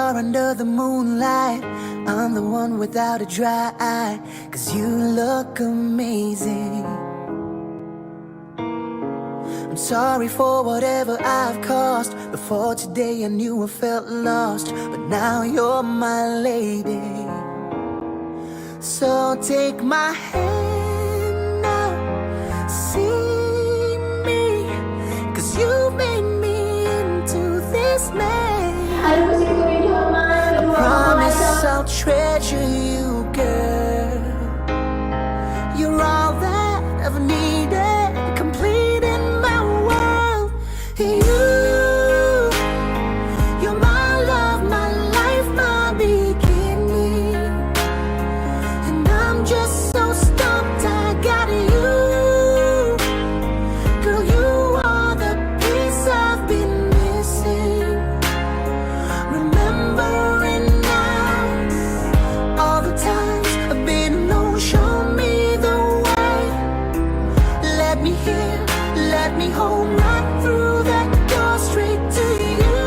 star under the moonlight. I'm the one without a dry eye, 'cause you look amazing. I'm sorry for whatever I've caused. Before today I knew I felt lost, but now you're my lady. So take my hand now, see me, 'cause you made me into this man. I promise I'll treasure you, girl. You're all that I've needed, complete in my world. You're my love, my life, my beginning. And I'm just so stumped I got you. Girl, you are the piece I've been missing. Remembering now all the times I've been alone. Show me the way. Let me hear, let me hold right through that door, straight to you.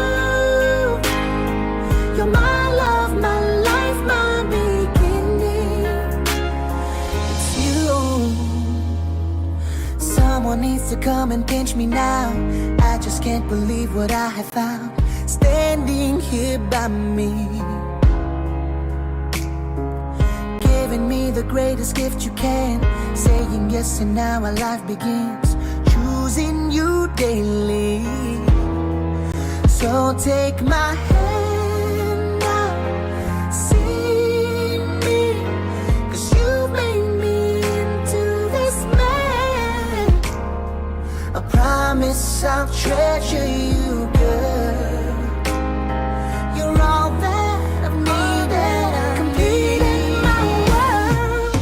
You're my love, my life, my beginning. It's you. Someone needs to come and pinch me now. I just can't believe what I have found, standing here by me, giving me the greatest gift you can, saying yes and now our life begins, choosing you daily. So take my hand now, see me, 'cause you made me into this man. I promise I'll treasure you, girl. You're all that I've needed, complete in my world.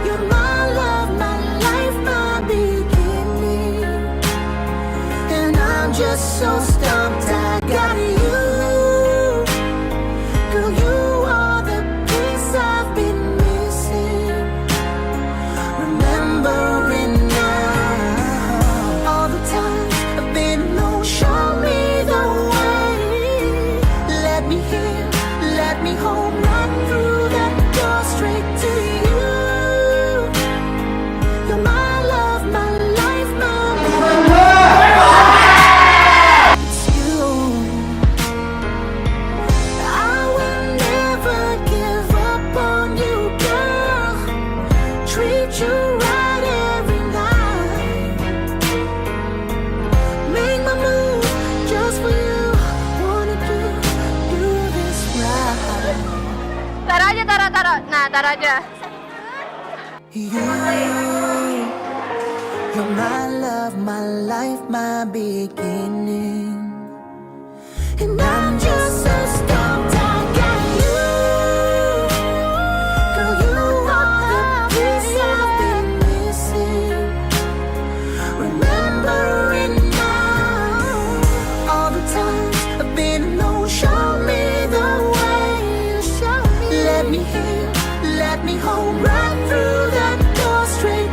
You're my love, my life, my beginning. And I'm just so stumped I got you. Girl, you are the piece I've been missing. Remembering now all the times I've been alone. Show me the way. Let me hear, let me hold right through that door, straight to you. You're my love, my life, my it's you. I will never give up on you, girl. Treat you right every night. Make my move just for you. Wanna do this right. Tara aja, tara. Nah, tara aja. You're my love, my life, my beginning. And I'm just so stumped I got you. Girl, you are the piece I've been missing. Remembering now all the times I've been alone. Show me the way. Let me hear, let me hold right through that door, straight